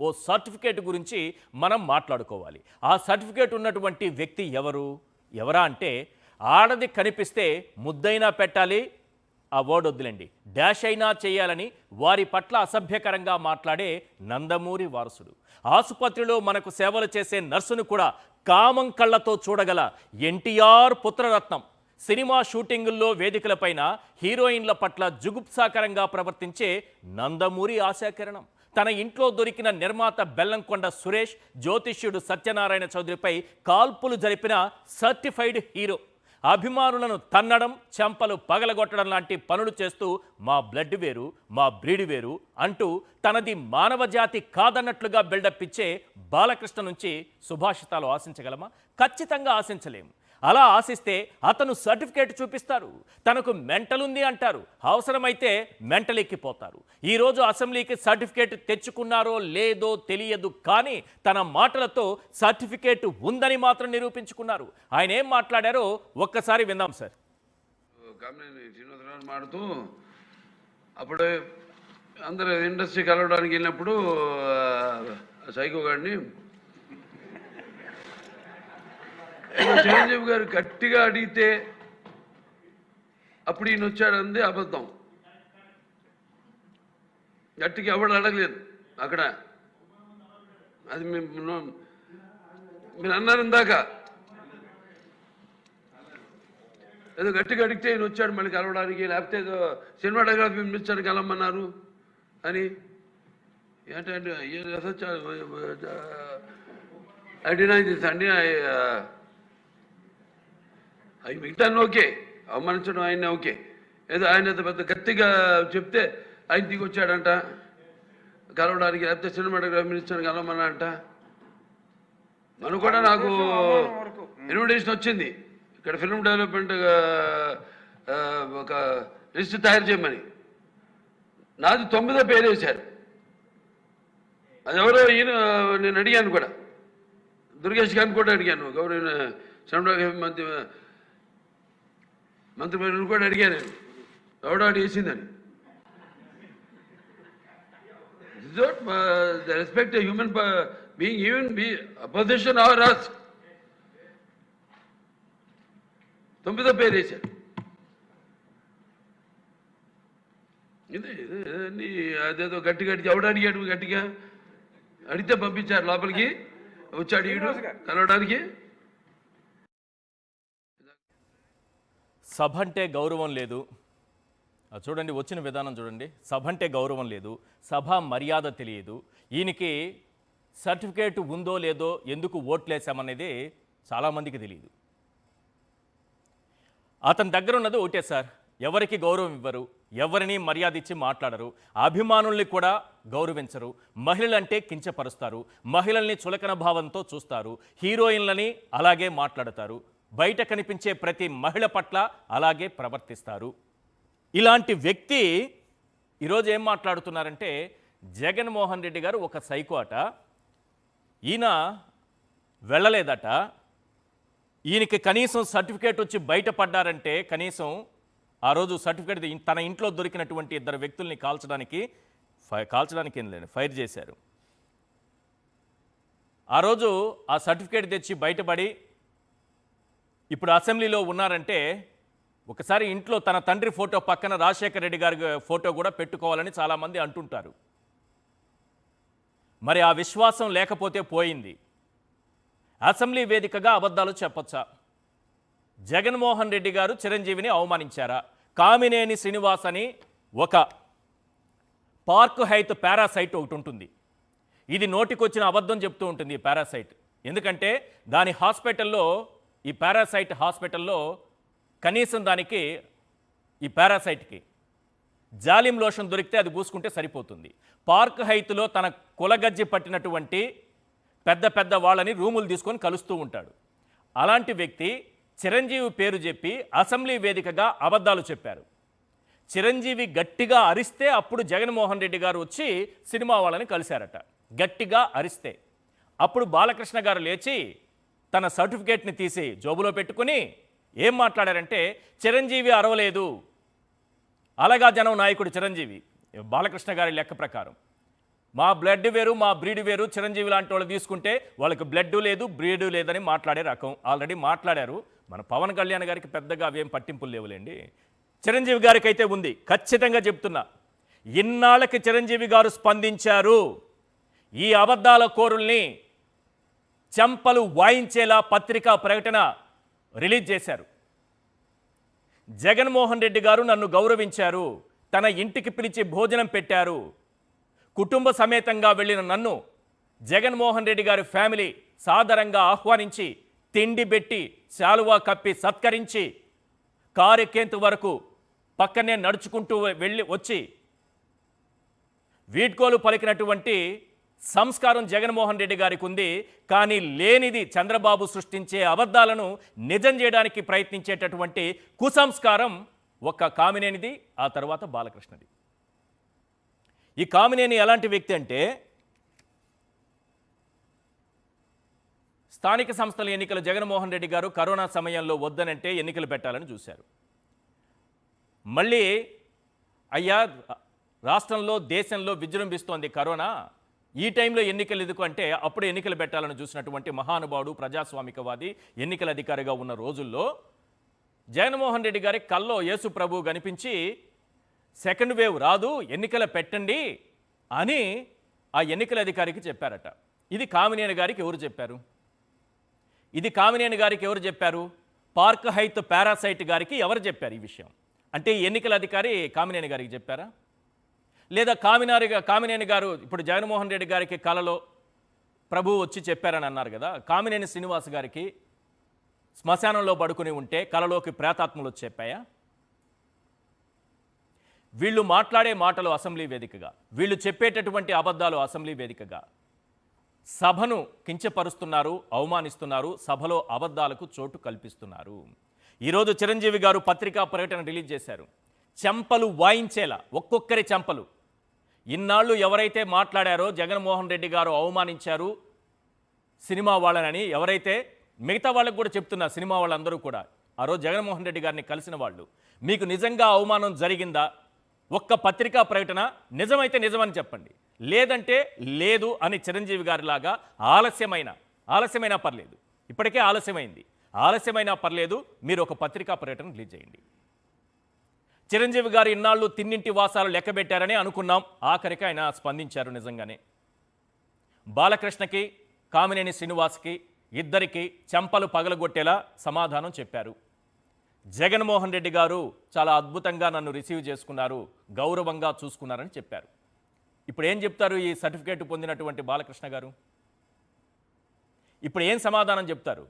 ఓ certificate గురించి మనం మాట్లాడుకోవాలి. ఆ సర్టిఫికేట్ ఉన్నటువంటి వ్యక్తి ఎవరా అంటే ఆడది కనిపిస్తే ముద్దైనా పెట్టాలి, ఆ వర్డ్ వద్దులేండి, డాష్ అయినా చేయాలని వారి పట్ల అసభ్యకరంగా మాట్లాడే నందమూరి వారసుడు. ఆసుపత్రిలో మనకు సేవలు చేసే నర్సును కూడా కామం కళ్ళతో చూడగల ఎన్టీఆర్ పుత్రరత్నం. సినిమా షూటింగుల్లో వేదికలపైన హీరోయిన్ల పట్ల జుగుప్సాకరంగా ప్రవర్తించే నందమూరి ఆశాకిరణం. తన ఇంట్లో దొరికిన నిర్మాత బెల్లంకొండ సురేష్, జ్యోతిష్యుడు సత్యనారాయణ చౌదరిపై కాల్పులు జరిపిన సర్టిఫైడ్ హీరో. అభిమానులను తన్నడం, చెంపలు పగలగొట్టడం లాంటి పనులు చేస్తూ మా బ్లడ్ వేరు, మా బ్రీడ్ వేరు అంటూ తనది మానవ జాతి కాదన్నట్లుగా బిల్డప్ ఇచ్చే బాలకృష్ణ నుంచి సుభాషితాలు ఆశించగలమా? ఖచ్చితంగా ఆశించలేము. అలా ఆశిస్తే అతను సర్టిఫికేట్ చూపిస్తారు, తనకు మెంటల్ ఉంది అంటారు, అవసరమైతే మెంటల్ ఎక్కిపోతారు. ఈరోజు అసెంబ్లీకి సర్టిఫికేట్ తెచ్చుకున్నారో లేదో తెలియదు, కానీ తన మాటలతో సర్టిఫికేట్ ఉందని మాత్రం నిరూపించుకున్నారు. ఆయన ఏం మాట్లాడారో ఒక్కసారి విందాం సార్. మాడుతూ అప్పుడు అందరూ ఇండస్ట్రీ కలవడానికి వెళ్ళినప్పుడు సైకో గారిని చిరంజీవి గారు గట్టిగా అడిగితే అప్పుడు ఈయన వచ్చాడంది అబద్ధం. గట్టిగా ఎవడు అడగలేదు అక్కడ. అది మీరు అన్నారు ఇందాక, ఏదో గట్టిగా అడిగితే ఈయన వచ్చాడు మళ్ళీ కలవడానికి, లేకపోతే ఏదో సినిమాటోగ్రఫీ మినిస్టర్ కలవమన్నారు అని. ఏంటంటే అండి అవి మిగతాన్ని ఓకే, అవమానించడం ఆయన ఓకే, ఏదో ఆయన పెద్ద గట్టిగా చెప్తే ఆయన దిగి వచ్చాడంట కలవడానికి, లేకపోతే సినిమాటోగ్రఫీ మినిస్టర్ కలవమన్నా అంట. మనం కూడా నాకు ఇన్విటేషన్ వచ్చింది ఇక్కడ ఫిల్మ్ డెవలప్మెంట్ ఒక లిస్ట్ తయారు చేయమని. నాది 9వ పేరు వేశారు. అది ఎవరో ఈయన నేను అడిగాను కూడా, దుర్గేష్ గారిని కూడా అడిగాను, గౌరవ సినిమాటోగ్రఫీ మంత్రి కూడా అడిగాను నేను, ఎవడో అడిగేసిందని. The respect a human being, even be opposition or us. 9వ పేరు వేశారు. ఇది అదేదో గట్టిగా ఎవడు అడిగాడు, గట్టిగా అడిగితే పంపించారు లోపలికి, వచ్చాడు ఈడు కలవడానికి. సభ అంటే గౌరవం లేదు. చూడండి, వచ్చిన విధానం చూడండి. సభ అంటే గౌరవం లేదు, సభ మర్యాద తెలియదు. ఈయనకి సర్టిఫికేట్ ఉందో లేదో, ఎందుకు ఓట్లేసామనేది చాలామందికి తెలియదు. అతని దగ్గర ఉన్నది ఒకటే సార్, ఎవరికి గౌరవం ఇవ్వరు, ఎవరిని మర్యాద ఇచ్చి మాట్లాడరు, అభిమానుల్ని కూడా గౌరవించరు, మహిళలంటే కించపరుస్తారు, మహిళల్ని చులకన భావంతో చూస్తారు, హీరోయిన్లని అలాగే మాట్లాడతారు, బయట కనిపించే ప్రతి మహిళ పట్ల అలాగే ప్రవర్తిస్తారు. ఇలాంటి వ్యక్తి ఈరోజు ఏం మాట్లాడుతున్నారంటే, జగన్మోహన్ రెడ్డి గారు ఒక సైకో అట, ఈయన వెళ్ళలేదట, ఈయనకి కనీసం సర్టిఫికేట్ వచ్చి బయటపడ్డారంటే కనీసం ఆ రోజు సర్టిఫికేట్ తన ఇంట్లో దొరికినటువంటి 2 వ్యక్తుల్ని కాల్చడానికి ఏం లేదు, ఫైర్ చేశారు. ఆ రోజు ఆ సర్టిఫికేట్ తెచ్చి బయటపడి ఇప్పుడు అసెంబ్లీలో ఉన్నారంటే, ఒకసారి ఇంట్లో తన తండ్రి ఫోటో పక్కన రాజశేఖర రెడ్డి గారి ఫోటో కూడా పెట్టుకోవాలని చాలామంది అంటుంటారు. మరి ఆ విశ్వాసం లేకపోతే పోయింది. అసెంబ్లీ వేదికగా అబద్ధాలు చెప్పొచ్చా? జగన్మోహన్ రెడ్డి గారు చిరంజీవిని అవమానించారా? కామినేని శ్రీనివాస్ అని ఒక పార్క్ హైత్ పారాసైట్ ఒకటి ఉంటుంది. ఇది నోటికొచ్చిన అబద్ధం చెప్తూ ఉంటుంది ఈ పారాసైట్. ఎందుకంటే దాని హాస్పిటల్లో, ఈ పారాసైట్ హాస్పిటల్లో కనీసం దానికి, ఈ పారాసైట్కి జాలిం లోషన్ దొరికితే అది పూసుకుంటే సరిపోతుంది. పార్క్ హైత్లో తన కులగజ్జి పట్టినటువంటి పెద్ద వాళ్ళని రూములు తీసుకొని కలుస్తూ ఉంటాడు. అలాంటి వ్యక్తి చిరంజీవి పేరు చెప్పి అసెంబ్లీ వేదికగా అబద్ధాలు చెప్పారు. చిరంజీవి గట్టిగా అరిస్తే అప్పుడు జగన్మోహన్ రెడ్డి గారు వచ్చి సినిమా వాళ్ళని కలిశారట. గట్టిగా అరిస్తే అప్పుడు బాలకృష్ణ గారు లేచి తన సర్టిఫికేట్ని తీసి జోబులో పెట్టుకుని ఏం మాట్లాడారంటే, చిరంజీవి అరవలేదు, అలాగా జనం నాయకుడు చిరంజీవి బాలకృష్ణ గారి లెక్క ప్రకారం మా బ్లడ్ వేరు, మా బ్రీడ్ వేరు, చిరంజీవి లాంటి వాళ్ళు తీసుకుంటే వాళ్ళకి బ్లడ్ లేదు, బ్రీడ్ లేదని మాట్లాడే రకం. ఆల్రెడీ మాట్లాడారు. మన పవన్ కళ్యాణ్ గారికి పెద్దగా అవేం పట్టింపులు లేవులేండి. చిరంజీవి గారికి అయితే ఉంది. ఖచ్చితంగా చెప్తున్నా, ఇన్నాళ్ళకి చిరంజీవి గారు స్పందించారు. ఈ అబద్ధాల కోరుల్ని చెంపలు వాయించేలా పత్రికా ప్రకటన రిలీజ్ చేశారు. జగన్మోహన్ రెడ్డి గారు నన్ను గౌరవించారు, తన ఇంటికి పిలిచి భోజనం పెట్టారు. కుటుంబ సమేతంగా వెళ్ళిన నన్ను జగన్మోహన్ రెడ్డి గారి ఫ్యామిలీ సాదరంగా ఆహ్వానించి తిండి పెట్టి శాలువా కప్పి సత్కరించి కారెక్కేంత వరకు పక్కనే నడుచుకుంటూ వెళ్ళి వచ్చి వీడ్కోలు పలికినటువంటి సంస్కారం జగన్మోహన్ రెడ్డి గారికి ఉంది. కానీ లేనిది చంద్రబాబు సృష్టించే అబద్ధాలను నిజం చేయడానికి ప్రయత్నించేటటువంటి కుసంస్కారం ఒక్క కామినేనిది, ఆ తర్వాత బాలకృష్ణది. ఈ కామినేని ఎలాంటి వ్యక్తి అంటే, స్థానిక సంస్థల ఎన్నికలు జగన్మోహన్ రెడ్డి గారు కరోనా సమయంలో వద్దనంటే ఎన్నికలు పెట్టాలని చూశారు. మళ్ళీ అయ్యా రాష్ట్రంలో దేశంలో విజృంభిస్తోంది కరోనా, ఈ టైంలో ఎన్నికలు ఎందుకు అంటే అప్పుడు ఎన్నికలు పెట్టాలని చూసినటువంటి మహానుభావుడు, ప్రజాస్వామికవాది, ఎన్నికల అధికారిగా ఉన్న రోజుల్లో జగన్మోహన్ రెడ్డి గారి కల్లో యేసు ప్రభు కనిపించి సెకండ్ వేవ్ రాదు, ఎన్నికలు పెట్టండి అని ఆ ఎన్నికల అధికారికి చెప్పారట. ఇది కామినేని గారికి ఎవరు చెప్పారు? ఇది కామినేని గారికి ఎవరు చెప్పారు? పార్క్ హైత్ పారాసైట్ గారికి ఎవరు చెప్పారు ఈ విషయం? అంటే ఈ ఎన్నికల అధికారి కామినేని గారికి చెప్పారా? లేదా కామినేని గారు ఇప్పుడు జగన్మోహన్ రెడ్డి గారికి కలలో ప్రభువు వచ్చి చెప్పారని అన్నారు కదా, కామినేని శ్రీనివాస్ గారికి శ్మశానంలో పడుకుని ఉంటే కలలోకి ప్రేతాత్మలు వచ్చి చెప్పాయా? వీళ్ళు మాట్లాడే మాటలు అసెంబ్లీ వేదికగా, వీళ్ళు చెప్పేటటువంటి అబద్ధాలు అసెంబ్లీ వేదికగా సభను కించపరుస్తున్నారు, అవమానిస్తున్నారు, సభలో అబద్ధాలకు చోటు కల్పిస్తున్నారు. ఈరోజు చిరంజీవి గారు పత్రికా ప్రకటన రిలీజ్ చేశారు. చెంపలు వాయించేలా ఒక్కొక్కరి చెంపలు. ఇన్నాళ్ళు ఎవరైతే మాట్లాడారో జగన్మోహన్ రెడ్డి గారు అవమానించారు సినిమా వాళ్ళని, ఎవరైతే మిగతా వాళ్ళకు కూడా చెప్తున్నా, సినిమా వాళ్ళందరూ కూడా ఆ రోజు జగన్మోహన్ రెడ్డి గారిని కలిసిన వాళ్ళు, మీకు నిజంగా అవమానం జరిగిందా? ఒక్క పత్రికా ప్రకటన నిజమైతే నిజమని చెప్పండి, లేదంటే లేదు అని చిరంజీవి గారిలాగా ఆలస్యమైనా పర్లేదు, ఇప్పటికే ఆలస్యమైనా పర్లేదు, మీరు ఒక పత్రికా ప్రకటన రిలీజ్ చేయండి. చిరంజీవి గారు ఇన్నాళ్ళు తిన్నింటి వాసాలు లెక్కబెట్టారని అనుకున్నాం, ఆఖరికి ఆయన స్పందించారు. నిజంగానే బాలకృష్ణకి, కామినేని శ్రీనివాస్కి ఇద్దరికి చెంపలు పగలగొట్టేలా సమాధానం చెప్పారు. జగన్మోహన్ రెడ్డి గారు చాలా అద్భుతంగా నన్ను రిసీవ్ చేసుకున్నారు, గౌరవంగా చూసుకున్నారని చెప్పారు. ఇప్పుడు ఏం చెప్తారు ఈ సర్టిఫికేట్ పొందినటువంటి బాలకృష్ణ గారు? ఇప్పుడు ఏం సమాధానం చెప్తారు?